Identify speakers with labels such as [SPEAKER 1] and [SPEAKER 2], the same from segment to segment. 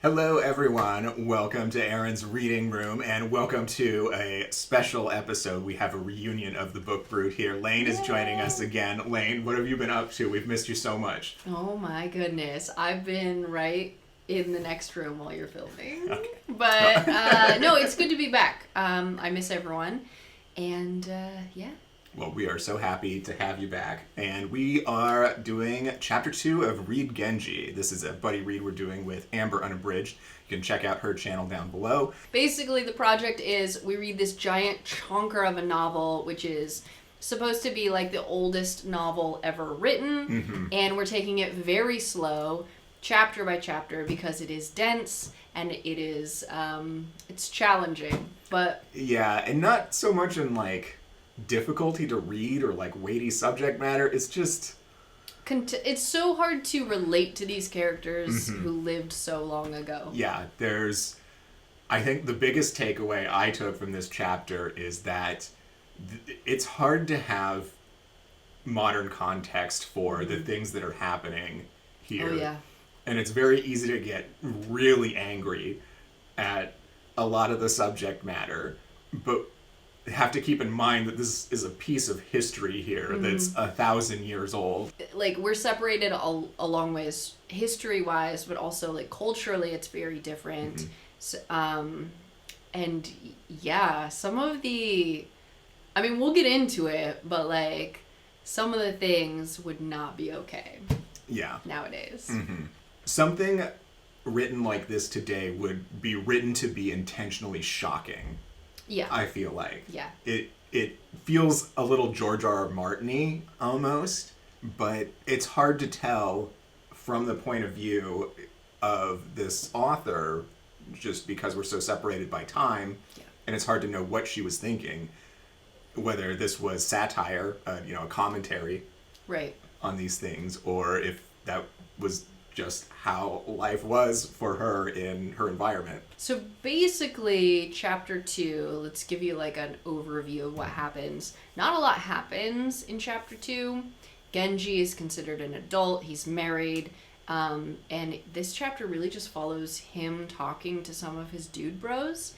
[SPEAKER 1] Hello, everyone. Welcome to Aaron's Reading Room, and welcome to a special episode. We have a reunion of the Book Brood here. Lane is joining us again. Lane, what have you been up to? We've missed you so much.
[SPEAKER 2] Oh my goodness. I've been right in the next room while you're filming.
[SPEAKER 1] Okay.
[SPEAKER 2] But, no, it's good to be back. I miss everyone. And, yeah.
[SPEAKER 1] Well, we are so happy to have you back. And we are doing Chapter 2 of Read Genji. This is a buddy read we're doing with Amber Unabridged. You can check out her channel down below.
[SPEAKER 2] Basically, the project is we read this giant chonker of a novel, which is supposed to be like the oldest novel ever written. And we're taking it very slow, chapter by chapter, because it is dense and it is, it's challenging. But
[SPEAKER 1] yeah, and not so much in like difficulty to read or like weighty subject matter. It's just
[SPEAKER 2] it's so hard to relate to these characters who lived so long ago.
[SPEAKER 1] Yeah, I think the biggest takeaway I took from this chapter is that it's hard to have modern context for the things that are happening here.
[SPEAKER 2] Oh, yeah.
[SPEAKER 1] And it's very easy to get really angry at a lot of the subject matter, but have to keep in mind that this is a piece of history here that's 1,000 years old.
[SPEAKER 2] Like, we're separated a long ways history-wise, but also, like, culturally it's very different. So, and, yeah, some of the... I mean, we'll get into it, but, like, some of the things would not be okay.
[SPEAKER 1] Yeah.
[SPEAKER 2] Nowadays.
[SPEAKER 1] Something written like this today would be written to be intentionally shocking.
[SPEAKER 2] Yeah.
[SPEAKER 1] I feel like.
[SPEAKER 2] Yeah.
[SPEAKER 1] It feels a little George R. R. Martin-y almost, but it's hard to tell from the point of view of this author just because we're so separated by time.
[SPEAKER 2] Yeah.
[SPEAKER 1] And it's hard to know what she was thinking, whether this was satire, a commentary
[SPEAKER 2] Right.
[SPEAKER 1] on these things, or if that was just how life was for her in her environment.
[SPEAKER 2] So basically, chapter 2, let's give you like an overview of what happens. Not a lot happens in chapter 2. Genji is considered an adult. He's married. And this chapter really just follows him talking to some of his dude bros.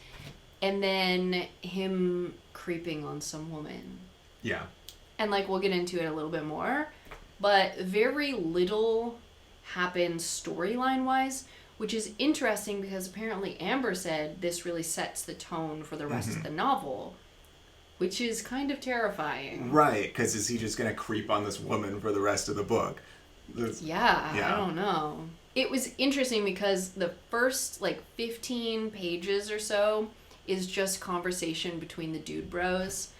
[SPEAKER 2] And then him creeping on some woman.
[SPEAKER 1] Yeah.
[SPEAKER 2] And like, we'll get into it a little bit more. But very little happens storyline-wise, which is interesting because apparently Amber said this really sets the tone for the rest of the novel, which is kind of terrifying.
[SPEAKER 1] Right, because is he just going to creep on this woman for the rest of the book?
[SPEAKER 2] Yeah, I don't know. It was interesting because the first, 15 pages or so is just conversation between the dude bros,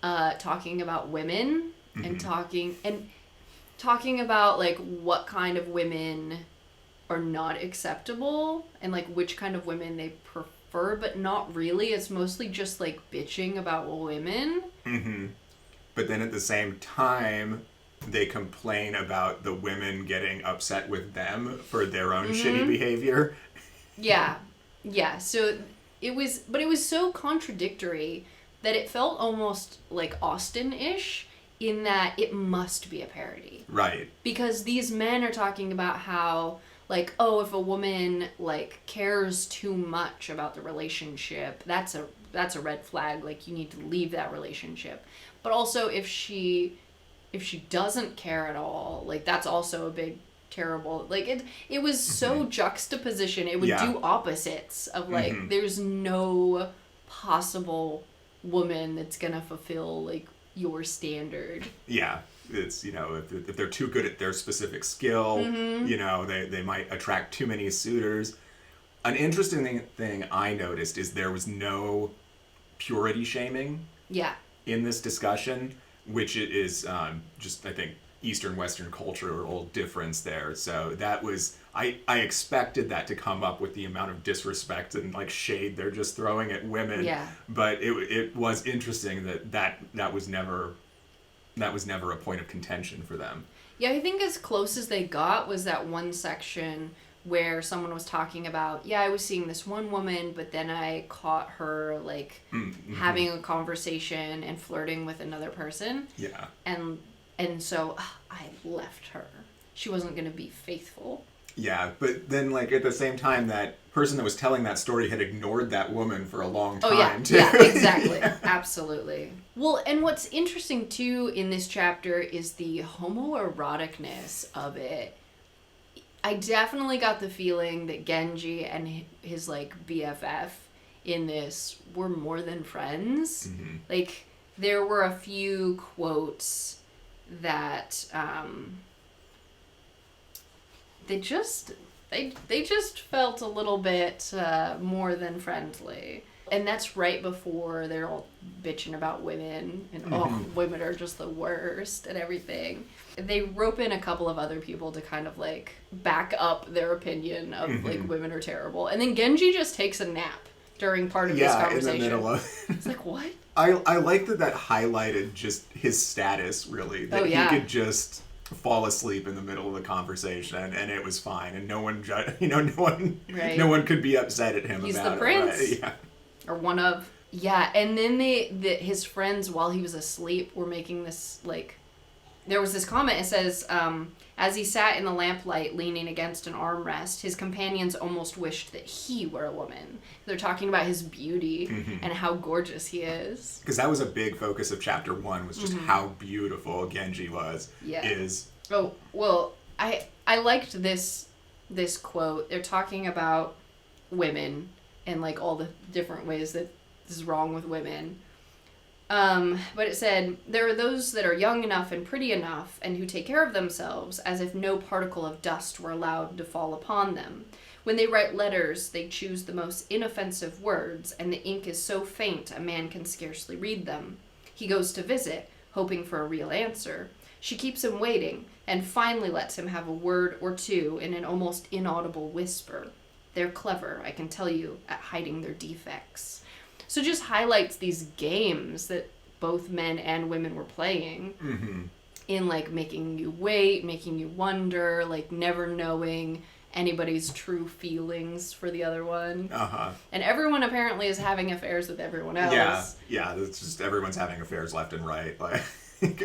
[SPEAKER 2] talking about women and talking about, what kind of women are not acceptable and, which kind of women they prefer, but not really. It's mostly just, bitching about women.
[SPEAKER 1] But then at the same time, they complain about the women getting upset with them for their own shitty behavior.
[SPEAKER 2] Yeah. Yeah. So it was so contradictory that it felt almost like Austen-ish, in that it must be a parody.
[SPEAKER 1] Right.
[SPEAKER 2] Because these men are talking about how, if a woman, cares too much about the relationship, that's a red flag. You need to leave that relationship. But also, if she doesn't care at all, that's also a big, terrible... It was so juxtaposition. It would do opposites of, there's no possible woman that's gonna fulfill, your standard.
[SPEAKER 1] Yeah, it's, if they're too good at their specific skill, they might attract too many suitors. An interesting thing I noticed is there was no purity shaming in this discussion, which is just, I think, Eastern Western cultural difference there. So that was, I expected that to come up with the amount of disrespect and shade they're just throwing at women.
[SPEAKER 2] Yeah.
[SPEAKER 1] But it was interesting that was never a point of contention for them.
[SPEAKER 2] Yeah, I think as close as they got was that one section where someone was talking about, I was seeing this one woman, but then I caught her having a conversation and flirting with another person.
[SPEAKER 1] Yeah.
[SPEAKER 2] And so I left her. She wasn't going to be faithful.
[SPEAKER 1] Yeah, but then at the same time that person that was telling that story had ignored that woman for a long time.
[SPEAKER 2] Oh, yeah.
[SPEAKER 1] Too.
[SPEAKER 2] Yeah, exactly. Absolutely. Well, and what's interesting, too, in this chapter is the homoeroticness of it. I definitely got the feeling that Genji and his, like, BFF in this were more than friends.
[SPEAKER 1] Mm-hmm.
[SPEAKER 2] Like, there were a few quotes that, they just felt a little bit more than friendly. And that's right before they're all bitching about women and women are just the worst and everything. They rope in a couple of other people to kind of like back up their opinion of like women are terrible. And then Genji just takes a nap during part of this conversation.
[SPEAKER 1] In the middle of
[SPEAKER 2] it's like, what?
[SPEAKER 1] I like that highlighted just his status, really. That he could just fall asleep in the middle of the conversation and it was fine and no one no one could be upset at him.
[SPEAKER 2] He's
[SPEAKER 1] about
[SPEAKER 2] the prince.
[SPEAKER 1] Right? Yeah.
[SPEAKER 2] Or one of. Yeah, and then his friends, while he was asleep, were making this, like, there was this comment, it says, as he sat in the lamplight leaning against an armrest, his companions almost wished that he were a woman. They're talking about his beauty and how gorgeous he is.
[SPEAKER 1] Because that was a big focus of chapter 1, was just how beautiful Genji was.
[SPEAKER 2] Yeah.
[SPEAKER 1] Is.
[SPEAKER 2] Oh, well, I liked this quote. They're talking about women and, like, all the different ways that this is wrong with women. But it said, there are those that are young enough and pretty enough and who take care of themselves as if no particle of dust were allowed to fall upon them. When they write letters, they choose the most inoffensive words, and the ink is so faint a man can scarcely read them. He goes to visit, hoping for a real answer. She keeps him waiting, and finally lets him have a word or two in an almost inaudible whisper. They're clever, I can tell you, at hiding their defects. So just highlights these games that both men and women were playing in, like, making you wait, making you wonder, like, never knowing anybody's true feelings for the other one. And everyone apparently is having affairs with everyone else.
[SPEAKER 1] Yeah, it's just everyone's having affairs left and right. Like,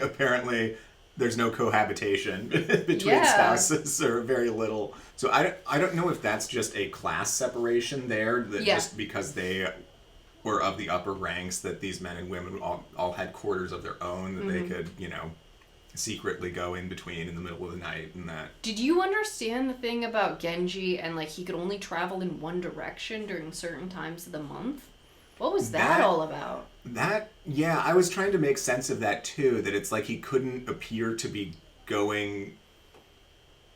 [SPEAKER 1] apparently there's no cohabitation between spouses, or very little. So I don't know if that's just a class separation there, that just because they were of the upper ranks, that these men and women all had quarters of their own that they could, secretly go in between in the middle of the night and that.
[SPEAKER 2] Did you understand the thing about Genji and, like, he could only travel in one direction during certain times of the month? What was that all about?
[SPEAKER 1] I was trying to make sense of that too, that it's like he couldn't appear to be going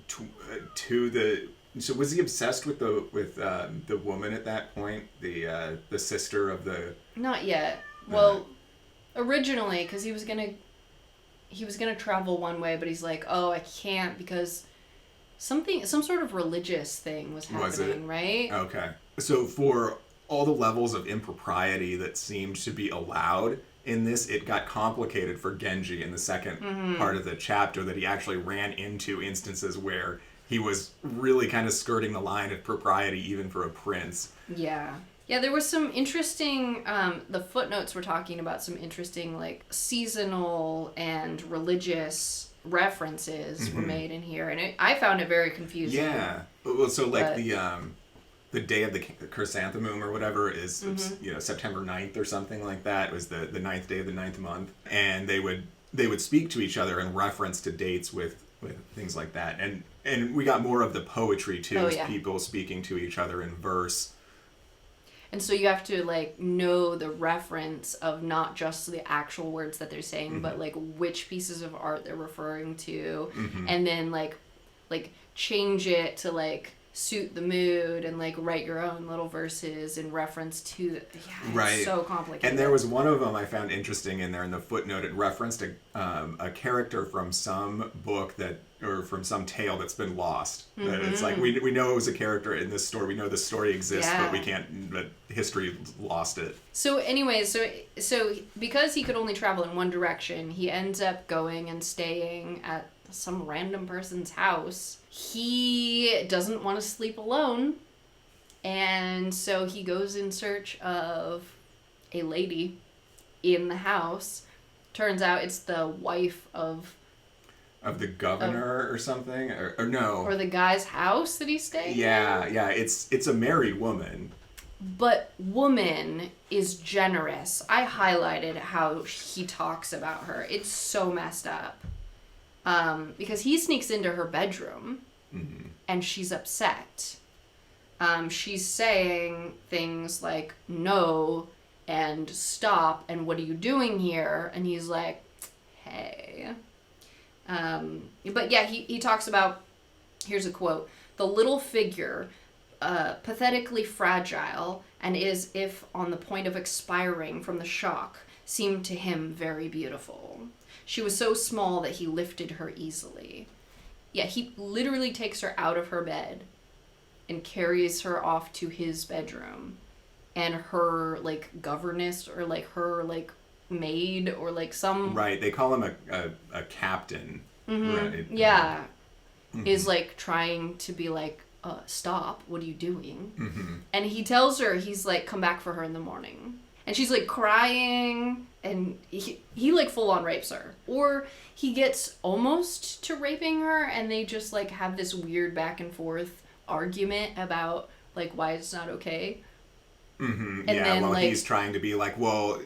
[SPEAKER 1] to the. So was he obsessed with the woman at that point, the sister of the? Not yet.
[SPEAKER 2] Well, originally, because he was gonna travel one way, but he's like, oh, I can't because some sort of religious thing was happening, right?
[SPEAKER 1] Okay. So for all the levels of impropriety that seemed to be allowed in this, it got complicated for Genji in the second part of the chapter, that he actually ran into instances where he was really kind of skirting the line of propriety even for a prince.
[SPEAKER 2] Yeah. Yeah, there was some interesting, the footnotes were talking about some interesting, like, seasonal and religious references were made in here, and I found it very confusing.
[SPEAKER 1] Yeah. Well, so, like, the day of the chrysanthemum or whatever is, September 9th or something like that. It was the 9th day of the 9th month. And they would speak to each other in reference to dates with things like that. And we got more of the poetry, too, people speaking to each other in verse.
[SPEAKER 2] And so you have to, like, know the reference of not just the actual words that they're saying, but, like, which pieces of art they're referring to. And then, like change it to, like, suit the mood and, like, write your own little verses in reference to it's so complicated.
[SPEAKER 1] And there was one of them I found interesting in there in the footnote. It referenced a character from some book or from some tale that's been lost. That it's like we know it was a character in this story. We know this story exists, but history lost it.
[SPEAKER 2] So anyways, so because he could only travel in one direction, he ends up going and staying at some random person's house. He doesn't want to sleep alone, and so he goes in search of a lady in the house. Turns out it's the wife of
[SPEAKER 1] of the governor or something, or no.
[SPEAKER 2] Or the guy's house that he's staying in.
[SPEAKER 1] Yeah, it's a married woman.
[SPEAKER 2] But woman is generous. I highlighted how he talks about her. It's so messed up. Because he sneaks into her bedroom, and she's upset. She's saying things like, no, and stop, and what are you doing here? And he's like, hey. But yeah, he talks about, here's a quote, the little figure, pathetically fragile, and as if on the point of expiring from the shock, seemed to him very beautiful. She was so small that he lifted her easily. Yeah, he literally takes her out of her bed and carries her off to his bedroom. And her, like, governess or, like, her, like, maid or, like, some...
[SPEAKER 1] Right, they call him a captain. Right?
[SPEAKER 2] Yeah. Is, like, trying to be like, stop, what are you doing? And he tells her, he's like, come back for her in the morning. And she's, like, crying, and he like, full-on rapes her. Or he gets almost to raping her, and they just, like, have this weird back-and-forth argument about, like, why it's not okay.
[SPEAKER 1] And then, well, like, he's trying to be like, well,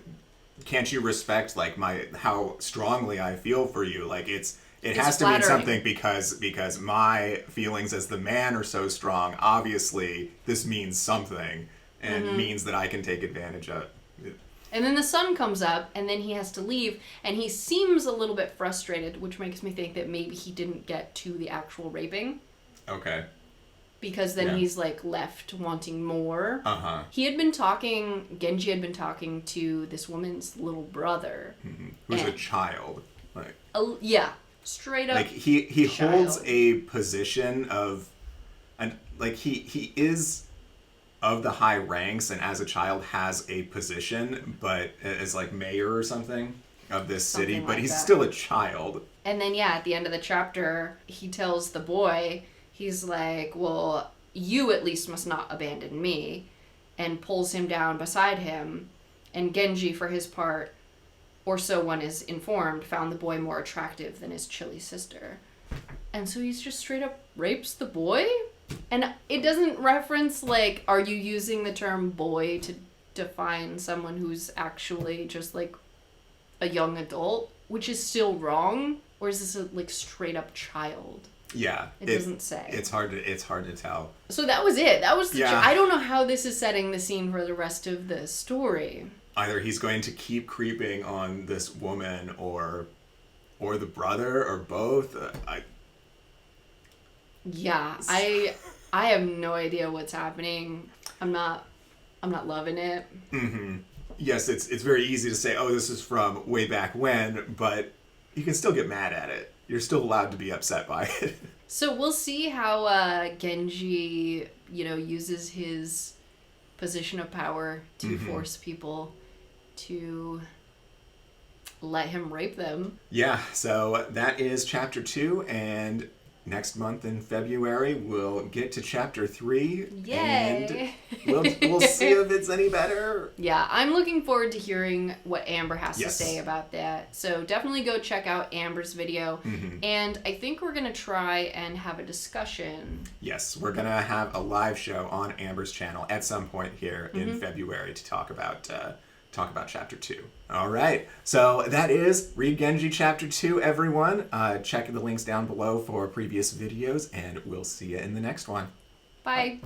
[SPEAKER 1] can't you respect, like, how strongly I feel for you? Like, it has to mean something because my feelings as the man are so strong. Obviously, this means something, and means that I can take advantage of it.
[SPEAKER 2] And then the sun comes up, and then he has to leave, and he seems a little bit frustrated, which makes me think that maybe he didn't get to the actual raping.
[SPEAKER 1] Okay.
[SPEAKER 2] Because then he's, like, left wanting more.
[SPEAKER 1] Genji
[SPEAKER 2] had been talking to this woman's little brother.
[SPEAKER 1] Who's a child. Like,
[SPEAKER 2] yeah. Straight up.
[SPEAKER 1] Like, he holds a position of... And, like, he is of the high ranks, and as a child has a position, but as, like, mayor or something of this city, but he's still a child.
[SPEAKER 2] And then, yeah, at the end of the chapter, he tells the boy... He's like, well, you at least must not abandon me, and pulls him down beside him. And Genji, for his part, or so one is informed, found the boy more attractive than his chilly sister. And so he's just straight up rapes the boy? And it doesn't reference, like, are you using the term boy to define someone who's actually just, like, a young adult, which is still wrong? Or is this a, like, straight up child?
[SPEAKER 1] Yeah,
[SPEAKER 2] it doesn't say.
[SPEAKER 1] It's hard to tell.
[SPEAKER 2] So that was it. That was I don't know how this is setting the scene for the rest of the story.
[SPEAKER 1] Either he's going to keep creeping on this woman, or the brother, or both.
[SPEAKER 2] I have no idea what's happening. I'm not loving it.
[SPEAKER 1] Yes, it's very easy to say, oh, this is from way back when, but you can still get mad at it. You're still allowed to be upset by it.
[SPEAKER 2] So we'll see how Genji, uses his position of power to force people to let him rape them.
[SPEAKER 1] Yeah, so that is chapter 2, and next month in February we'll get to chapter 3.
[SPEAKER 2] Yay!
[SPEAKER 1] And we'll see if it's any better.
[SPEAKER 2] Yeah, I'm looking forward to hearing what Amber has to say about that. So definitely go check out Amber's video. And I think we're going to try and have a discussion.
[SPEAKER 1] Yes, we're going to have a live show on Amber's channel at some point here in February to talk about chapter 2. All right, so that is Read Genji chapter 2, everyone. Check the links down below for previous videos, and we'll see you in the next one.
[SPEAKER 2] Bye.